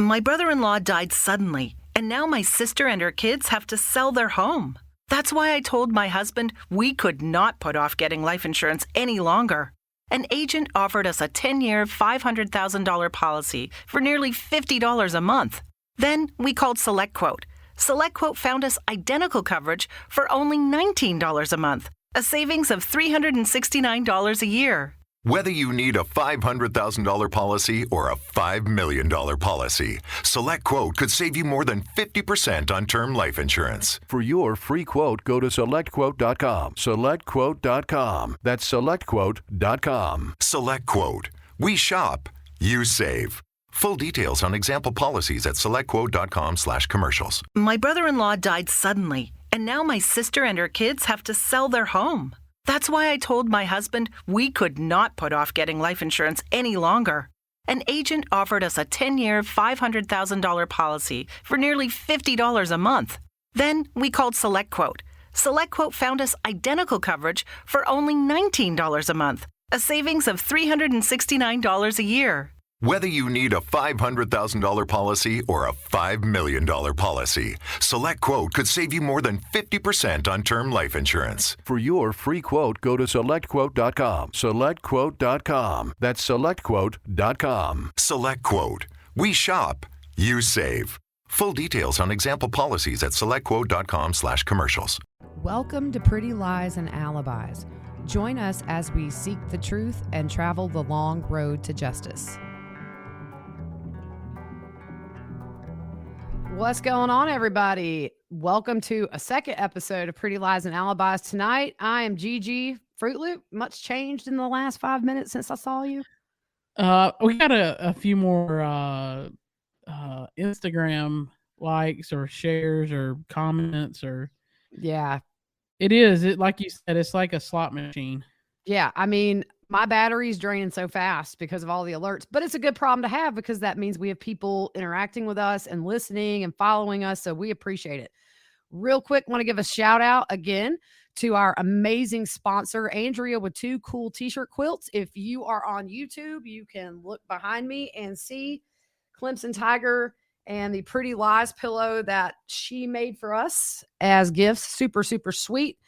My brother-in-law died suddenly, and now my sister and her kids have to sell their home. That's why I told my husband we could not put off getting life insurance any longer. An agent offered us a 10-year, $500,000 policy for nearly $50 a month. Then we called SelectQuote. SelectQuote found us identical coverage for only $19 a month, a savings of $369 a year. Whether you need a $500,000 policy or a $5 million policy, SelectQuote could save you more than 50% on term life insurance. For your free quote, go to SelectQuote.com. SelectQuote.com. That's SelectQuote.com. SelectQuote. We shop, you save. Full details on example policies at SelectQuote.com/commercials. My brother-in-law died suddenly, and now my sister and her kids have to sell their home. That's why I told my husband we could not put off getting life insurance any longer. An agent offered us a 10-year, $500,000 policy for nearly $50 a month. Then we called SelectQuote. SelectQuote found us identical coverage for only $19 a month, a savings of $369 a year. Whether you need a $500,000 policy or a $5 million policy, SelectQuote could save you more than 50% on term life insurance. For your free quote, go to SelectQuote.com. SelectQuote.com. That's SelectQuote.com. SelectQuote. We shop, you save. Full details on example policies at SelectQuote.com/commercials. Welcome to Pretty Lies and Alibis. Join us as we seek the truth and travel the long road to justice. What's going on, everybody? Welcome to a second episode of Pretty Lies and Alibis. Tonight, I am Gigi Froot Loop. Much changed in the last 5 minutes since I saw you? We got a few more Instagram likes or shares or comments or... Yeah. It is. It, like you said, it's like a slot machine. Yeah. I mean, my battery's draining so fast because of all the alerts, but it's a good problem to have because that means we have people interacting with us and listening and following us. So we appreciate it. Real quick, want to give a shout out again to our amazing sponsor, Andrea, with 2 cool t-shirt quilts. If you are on YouTube, you can look behind me and see Clemson Tiger and the Pretty Lies pillow that she made for us as gifts. Super, super sweet.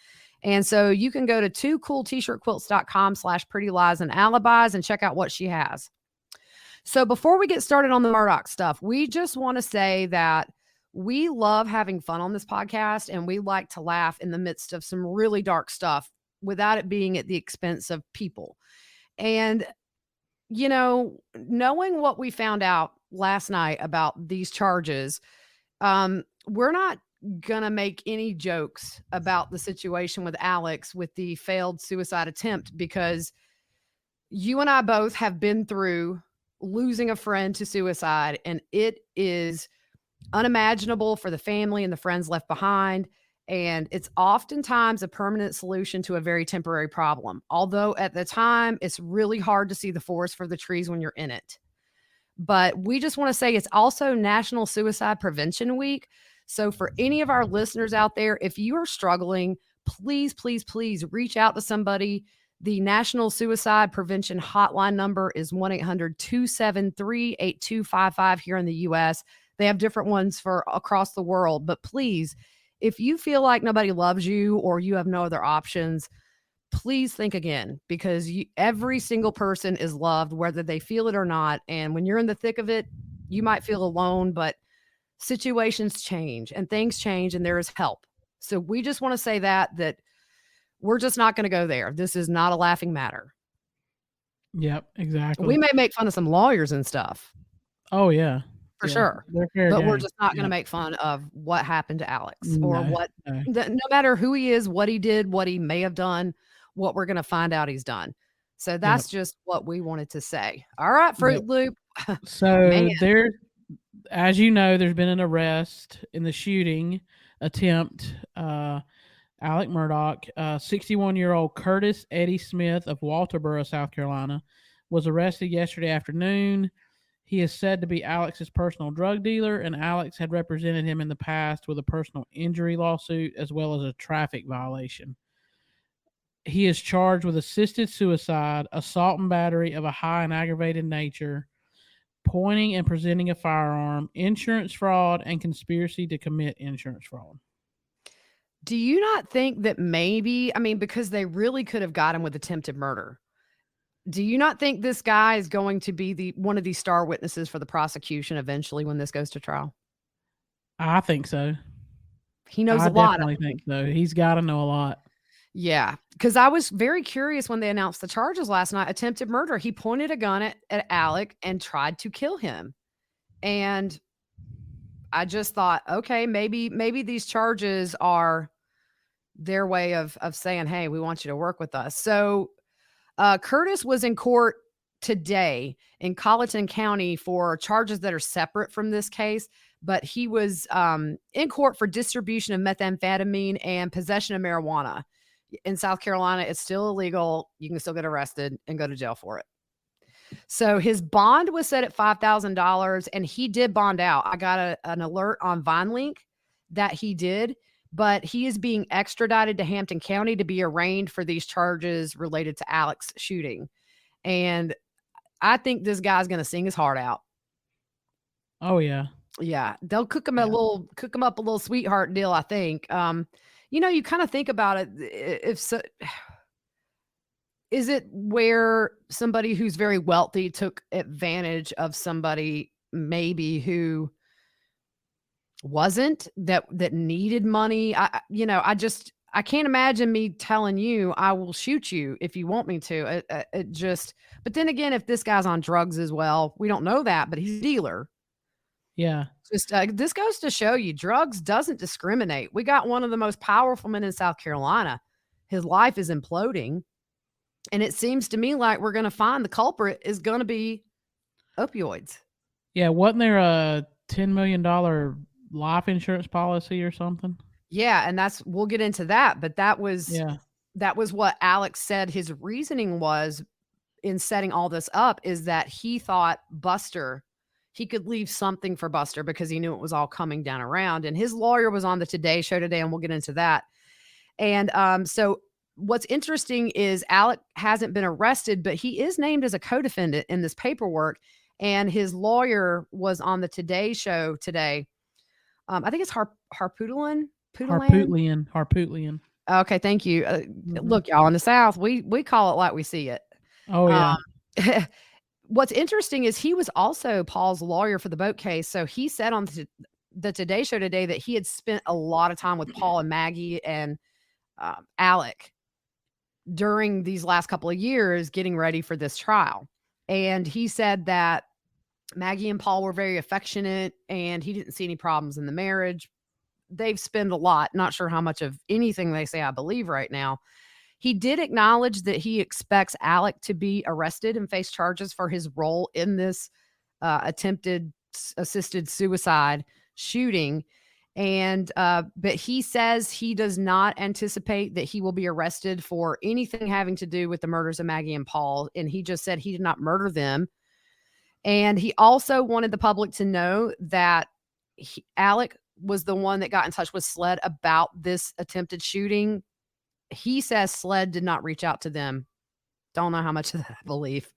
And so you can go to 2cooltshirtquilts.com/pretty lies and alibis and check out what she has. So before we get started on the Murdaugh stuff, we just want to say that we love having fun on this podcast and we like to laugh in the midst of some really dark stuff without it being at the expense of people. And, you know, knowing what we found out last night about these charges, we're not gonna make any jokes about the situation with Alex with the failed suicide attempt, because you and I both have been through losing a friend to suicide, and it is unimaginable for the family and the friends left behind. And it's oftentimes a permanent solution to a very temporary problem. Although at the time, it's really hard to see the forest for the trees when you're in it. But we just want to say it's also National Suicide Prevention Week. So for any of our listeners out there, if you are struggling, please, please, please reach out to somebody. The National Suicide Prevention Hotline number is 1-800-273-8255 here in the U.S. They have different ones for across the world. But please, if you feel like nobody loves you or you have no other options, please think again, because every single person is loved, whether they feel it or not. And when you're in the thick of it, you might feel alone, but situations change and things change and there is help. So we just want to say that we're just not going to go there. This is not a laughing matter. Yep, exactly. We may make fun of some lawyers and stuff. Oh, yeah. For sure. But we're just not going to make fun of what happened to Alex or no matter who he is, what he did, what he may have done, what we're going to find out he's done. So that's just what we wanted to say. All right, Fruit Loop. So as you know, there's been an arrest in the shooting attempt. Alec Murdaugh, 61-year-old Curtis Eddie Smith of Walterboro, South Carolina, was arrested yesterday afternoon. He is said to be Alex's personal drug dealer, and Alex had represented him in the past with a personal injury lawsuit as well as a traffic violation. He is charged with assisted suicide, assault and battery of a high and aggravated nature, pointing and presenting a firearm, insurance fraud, and conspiracy to commit insurance fraud. Do you not think that maybe, I mean, because they really could have got him with attempted murder. Do you not think this guy is going to be one of these star witnesses for the prosecution eventually when this goes to trial? I think so. He knows a lot. I definitely think so. He's got to know a lot. Yeah, because I was very curious when they announced the charges last night. Attempted murder. He pointed a gun at Alec and tried to kill him. And I just thought, okay, maybe these charges are their way of saying, hey, we want you to work with us. So Curtis was in court today in Colleton County for charges that are separate from this case, but he was in court for distribution of methamphetamine and possession of marijuana. In South Carolina, it's still illegal. You can still get arrested and go to jail for it. So his bond was set at $5,000 and he did bond out. I got an alert on VineLink that he did, but he is being extradited to Hampton County to be arraigned for these charges related to Alec's shooting. And I think this guy's going to sing his heart out. Oh yeah. Yeah. They'll cook him up a little sweetheart deal, I think. You kind of think about it. Is it where somebody who's very wealthy took advantage of somebody maybe who wasn't, that needed money? I can't imagine me telling you I will shoot you if you want me to. But then again, if this guy's on drugs as well, we don't know that, but he's a dealer. Yeah. Just this goes to show you drugs doesn't discriminate. We got one of the most powerful men in South Carolina. His life is imploding. And it seems to me like we're going to find the culprit is going to be opioids. Yeah. Wasn't there a $10 million life insurance policy or something? Yeah. And we'll get into that. But that was what Alex said his reasoning was in setting all this up, is that he thought he could leave something for Buster because he knew it was all coming down around. And his lawyer was on the Today Show today, and we'll get into that. And so what's interesting is Alec hasn't been arrested, but he is named as a co-defendant in this paperwork. And his lawyer was on the Today Show today. I think it's Harpootlian. Okay, thank you. Look, y'all, in the South, we call it like we see it. Oh, yeah. What's interesting is he was also Paul's lawyer for the boat case. So he said on the Today Show today that he had spent a lot of time with Paul and Maggie and Alec during these last couple of years getting ready for this trial. And he said that Maggie and Paul were very affectionate and he didn't see any problems in the marriage. They've spent a lot, not sure how much of anything they say I believe right now. He did acknowledge that he expects Alec to be arrested and face charges for his role in this attempted assisted suicide shooting. And but he says he does not anticipate that he will be arrested for anything having to do with the murders of Maggie and Paul. And he just said he did not murder them. And he also wanted the public to know that Alec was the one that got in touch with SLED about this attempted shooting. He says SLED did not reach out to them. Don't know how much of that I believe.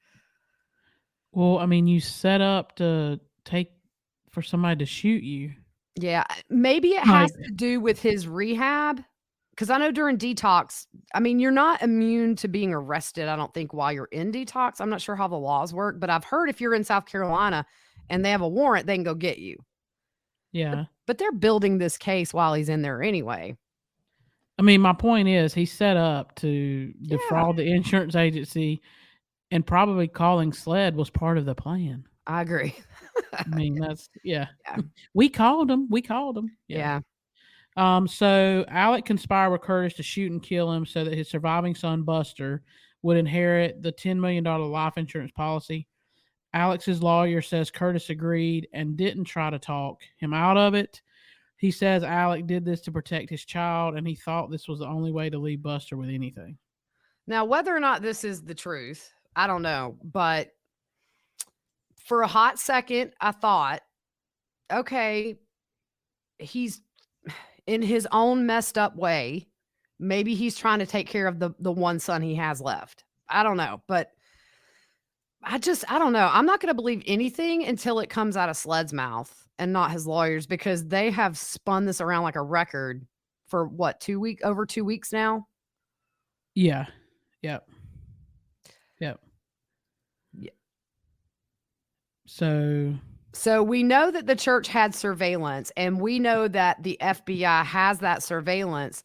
Well, I mean, you set up to for somebody to shoot you. Yeah, maybe it has to do with his rehab. Because I know during detox, I mean, you're not immune to being arrested, I don't think, while you're in detox. I'm not sure how the laws work, but I've heard if you're in South Carolina and they have a warrant, they can go get you. Yeah. But they're building this case while he's in there anyway. I mean, my point is he's set up to defraud the insurance agency, and probably calling SLED was part of the plan. I agree. I mean, that's, yeah. We called him. Yeah. So Alec conspired with Curtis to shoot and kill him so that his surviving son, Buster, would inherit the $10 million life insurance policy. Alex's lawyer says Curtis agreed and didn't try to talk him out of it. He says Alec did this to protect his child, and he thought this was the only way to leave Buster with anything. Now, whether or not this is the truth, I don't know. But for a hot second, I thought, okay, he's in his own messed up way. Maybe he's trying to take care of the one son he has left. I don't know. But I don't know. I'm not going to believe anything until it comes out of Sled's mouth and not his lawyers, because they have spun this around like a record for what, over 2 weeks now? Yeah. Yep. Yep. Yeah. So we know that the church had surveillance, and we know that the FBI has that surveillance.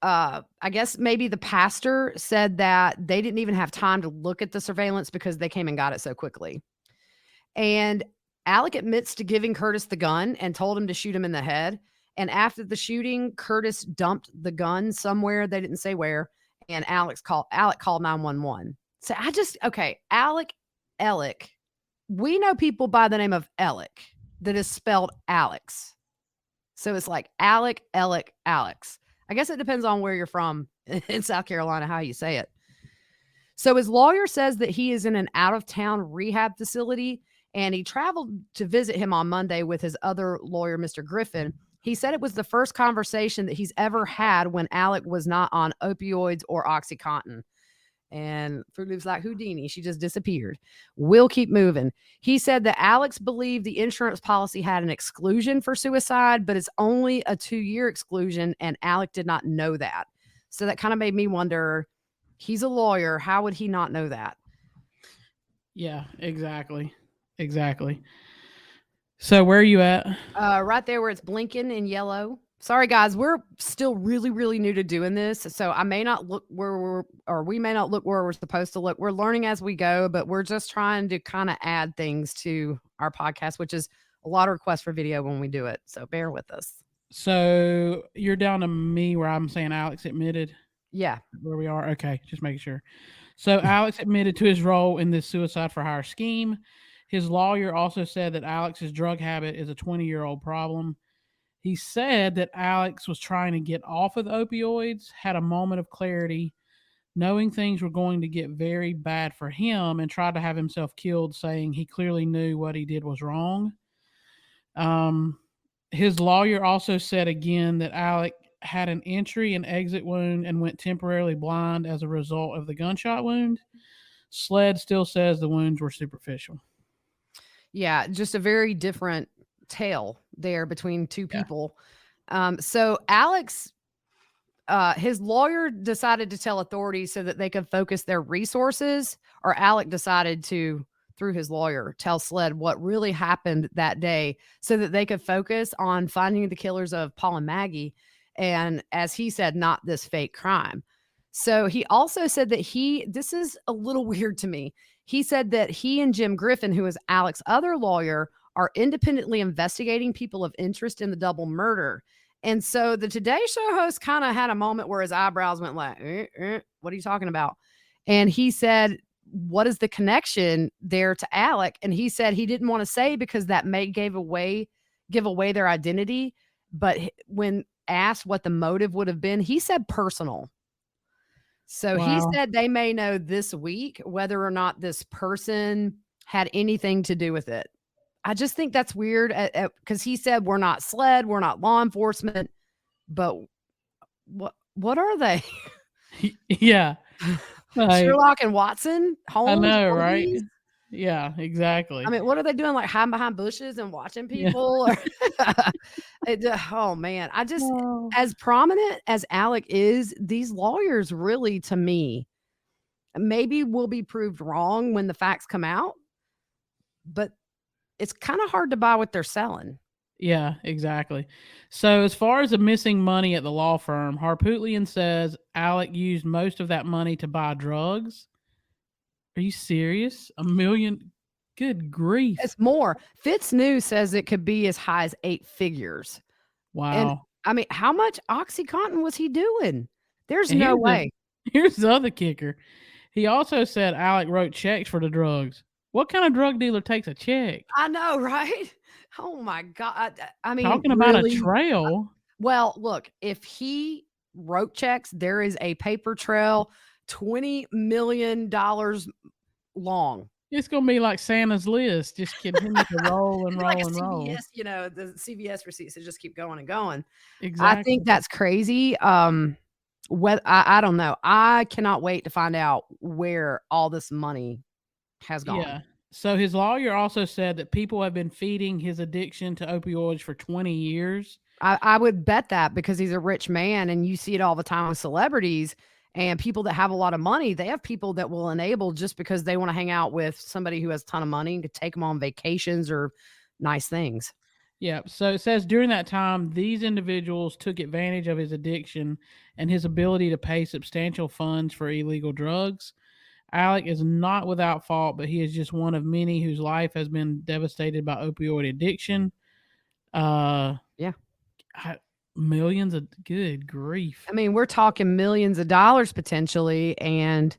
I guess maybe the pastor said that they didn't even have time to look at the surveillance because they came and got it so quickly. And Alec admits to giving Curtis the gun and told him to shoot him in the head. And after the shooting, Curtis dumped the gun somewhere. They didn't say where. And Alec called 911. So Alec. We know people by the name of Alec that is spelled Alex. So it's like Alex. I guess it depends on where you're from in South Carolina, how you say it. So his lawyer says that he is in an out-of-town rehab facility, and he traveled to visit him on Monday with his other lawyer, Mr. Griffin. He said it was the first conversation that he's ever had when Alec was not on opioids or OxyContin. And Froot Loop's like Houdini. She just disappeared. We'll keep moving. He said that Alex believed the insurance policy had an exclusion for suicide, but it's only a 2-year exclusion, and Alec did not know that. So that kind of made me wonder, he's a lawyer. How would he not know that? Yeah, exactly. So where are you at? Right there where it's blinking in yellow. Sorry, guys, we're still really, really new to doing this. So I may not look we may not look where we're supposed to look. We're learning as we go, but we're just trying to kind of add things to our podcast, which is a lot of requests for video when we do it. So bear with us. So you're down to me where I'm saying Alex admitted? Yeah. Where we are? Okay, just making sure. So Alex admitted to his role in this suicide for hire scheme. His lawyer also said that Alex's drug habit is a 20-year-old problem. He said that Alex was trying to get off of the opioids, had a moment of clarity, knowing things were going to get very bad for him, and tried to have himself killed, saying he clearly knew what he did was wrong. His lawyer also said again that Alec had an entry and exit wound and went temporarily blind as a result of the gunshot wound. Sled still says the wounds were superficial. Yeah, just a very different tale there between two people. So Alex, his lawyer decided to tell authorities so that they could focus their resources, or Alec decided to, through his lawyer, tell Sled what really happened that day so that they could focus on finding the killers of Paul and Maggie. And as he said, not this fake crime. So he also said that this is a little weird to me. He said that he and Jim Griffin, who is Alec's other lawyer, are independently investigating people of interest in the double murder. And so the Today Show host kind of had a moment where his eyebrows went like, what are you talking about? And he said, what is the connection there to Alec? And he said he didn't want to say because that may give away their identity. But when asked what the motive would have been, he said personal. So He said they may know this week whether or not this person had anything to do with it. I just think that's weird because he said we're not SLED, we're not law enforcement, but what are they? Yeah. Sherlock and Watson? Holmes? I know, right? Yeah, exactly. I mean, what are they doing? Like hiding behind bushes and watching people? Yeah. Oh man. As prominent as Alec is, these lawyers really, to me, maybe will be proved wrong when the facts come out, but it's kind of hard to buy what they're selling. Yeah, exactly. So as far as the missing money at the law firm, Harpootlian says Alec used most of that money to buy drugs. Are you serious? $1 million? Good grief. It's more. FitzNews says it could be as high as 8 figures. Wow. And, I mean, how much OxyContin was he doing? There's no way. Here's the other kicker. He also said Alec wrote checks for the drugs. What kind of drug dealer takes a check? I know, right? Oh my God. I mean, talking about a trail. Well, look, if he wrote checks, there is a paper trail $20 million long. It's going to be like Santa's list. Just continue to roll and roll like and roll. The CVS receipts that just keep going and going. Exactly. I think that's crazy. I don't know. I cannot wait to find out where all this money has gone. Yeah. So his lawyer also said that people have been feeding his addiction to opioids for 20 years. I would bet that, because he's a rich man, and you see it all the time with celebrities and people that have a lot of money. They have people that will enable just because they want to hang out with somebody who has a ton of money to take them on vacations or nice things. Yeah. So it says during that time, these individuals took advantage of his addiction and his ability to pay substantial funds for illegal drugs. Alec is not without fault, but he is just one of many whose life has been devastated by opioid addiction. Millions of, good grief. I mean, we're talking millions of dollars potentially, and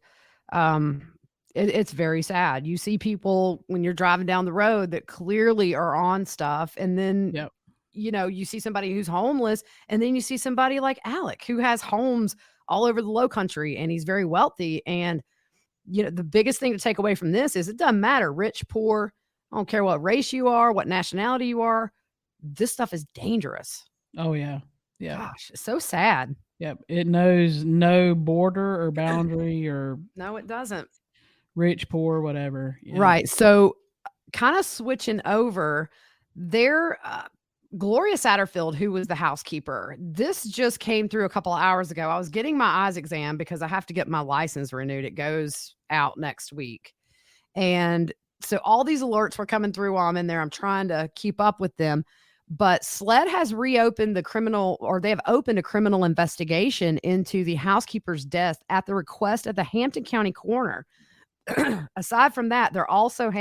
it's very sad. You see people when you're driving down the road that clearly are on stuff, and then Yep. you see somebody who's homeless, and then you see somebody like Alec who has homes all over the low country, and he's very wealthy. And the biggest thing to take away from this is it doesn't matter, rich, poor, I don't care what race you are, what nationality you are. This stuff is dangerous. Oh, yeah. Yeah. Gosh, it's so sad. Yep. It knows no border or boundary or No, it doesn't. rich, poor, whatever. Yeah. Right. So kind of switching over there, Gloria Satterfield, who was the housekeeper, this just came through a couple of hours ago. I was getting my eyes exam because I have to get my license renewed. It goes out next week. And so all these alerts were coming through while I'm in there. I'm trying to keep up with them. But SLED has reopened they have opened a criminal investigation into the housekeeper's death at the request of the Hampton County coroner. Aside from that, they're also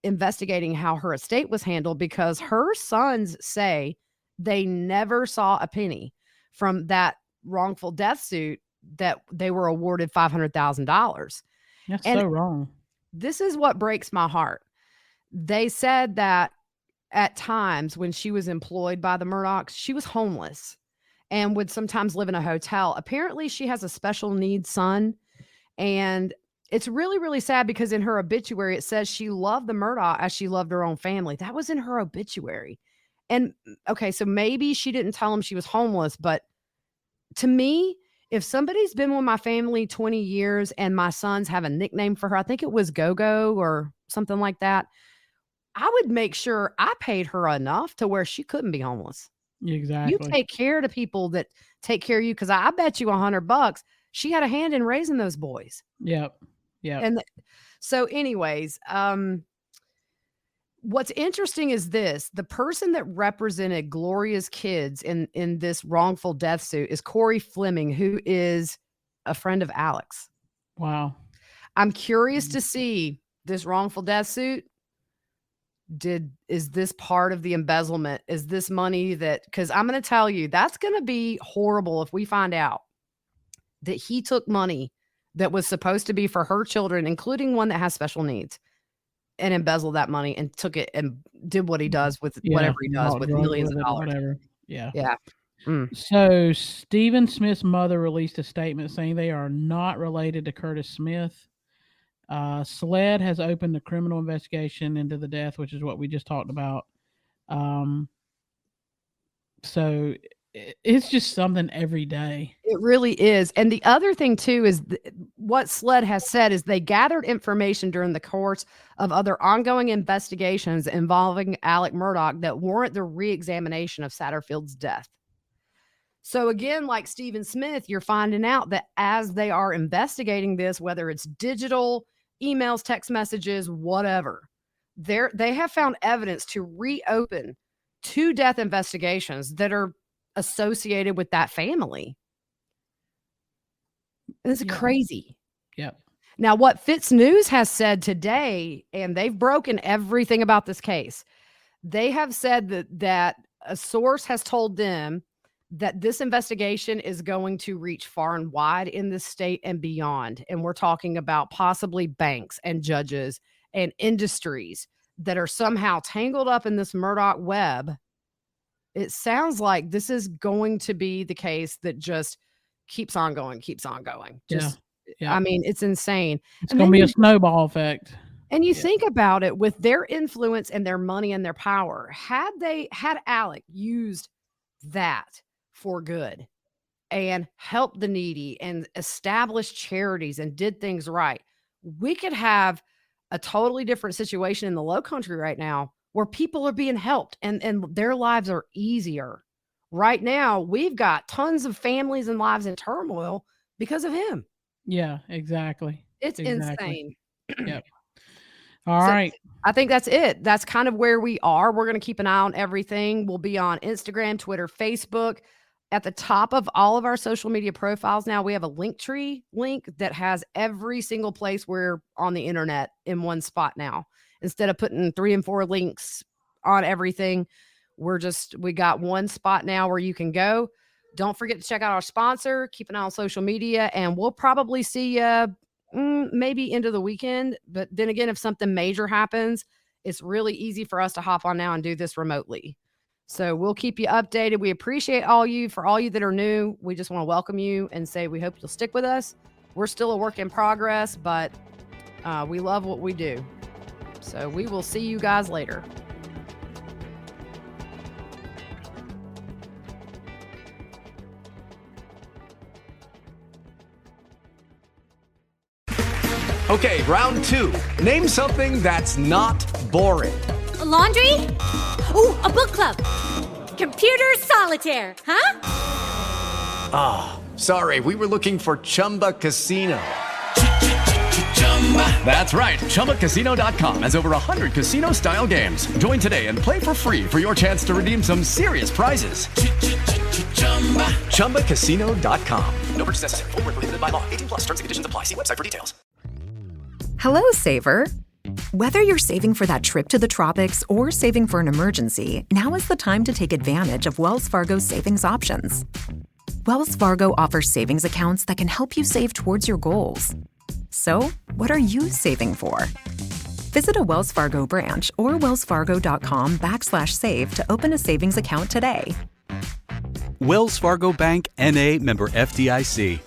investigating how her estate was handled, because her sons say they never saw a penny from that wrongful death suit that they were awarded $500,000. That's so wrong. This is what breaks my heart. They said that at times when she was employed by the Murdaughs, she was homeless and would sometimes live in a hotel. Apparently, she has a special needs son. And it's really, really sad, because in her obituary, it says she loved the Murdaugh as she loved her own family. That was in her obituary. And okay, so maybe she didn't tell him she was homeless, but to me, if somebody's been with my family 20 years and my sons have a nickname for her, I think it was Go-Go or something like that, I would make sure I paid her enough to where she couldn't be homeless. Exactly. You take care of the people that take care of you, because I bet you $100 she had a hand in raising those boys. Yep. Yeah. And so anyways, what's interesting is this: the person that represented Gloria's kids in this wrongful death suit is Corey Fleming, who is a friend of Alex. Wow. I'm curious to see this wrongful death suit. Is this part of the embezzlement? Is this money because I'm going to tell you, that's going to be horrible if we find out that he took money that was supposed to be for her children, including one that has special needs, and embezzled that money and took it and did what he does with whatever he does with millions of dollars. Whatever. Yeah. Yeah. So Stephen Smith's mother released a statement saying they are not related to Curtis Smith. SLED has opened a criminal investigation into the death, which is what we just talked about. So it's just something every day. It really is. And the other thing too is what SLED has said is they gathered information during the course of other ongoing investigations involving Alec Murdaugh that warrant the re-examination of Satterfield's death. So again, like Stephen Smith, you're finding out that as they are investigating this, whether it's digital, emails, text messages, whatever, they have found evidence to reopen 2 death investigations that are associated with that family. It's crazy. Yep. Now, what Fitz News has said today, and they've broken everything about this case, they have said that a source has told them that this investigation is going to reach far and wide in the state and beyond. And we're talking about possibly banks and judges and industries that are somehow tangled up in this Murdaugh web. It sounds like this is going to be the case that just keeps on going. Just, yeah. I mean, it's insane. It's going to be a snowball effect. And you think about it, with their influence and their money and their power, had Alec used that for good and helped the needy and established charities and did things right, we could have a totally different situation in the low country right now where people are being helped and their lives are easier. Right now, we've got tons of families and lives in turmoil because of him. Yeah, exactly. It's insane. Yep. All right. I think that's it. That's kind of where we are. We're going to keep an eye on everything. We'll be on Instagram, Twitter, Facebook. At the top of all of our social media profiles now, we have a Linktree link that has every single place we're on the internet in one spot now. Instead of putting 3 and 4 links on everything, we got one spot now where you can go. Don't forget to check out our sponsor. Keep an eye on social media, and we'll probably see you maybe into the weekend. But then again, if something major happens, it's really easy for us to hop on now and do this remotely. So we'll keep you updated. We appreciate for all you that are new. We just want to welcome you and say we hope you'll stick with us. We're still a work in progress, but we love what we do. So we will see you guys later. Okay, round 2. Name something that's not boring. A laundry? Ooh, a book club. Computer solitaire, huh? Ah, sorry, we were looking for Chumba Casino. That's right, ChumbaCasino.com has over 100 casino-style games. Join today and play for free for your chance to redeem some serious prizes. ChumbaCasino.com. No purchase necessary. Void where prohibited by law. 18+ terms and conditions apply. See website for details. Hello, Saver. Whether you're saving for that trip to the tropics or saving for an emergency, now is the time to take advantage of Wells Fargo's savings options. Wells Fargo offers savings accounts that can help you save towards your goals. So, what are you saving for? Visit a Wells Fargo branch or wellsfargo.com/save to open a savings account today. Wells Fargo Bank, N.A., member FDIC.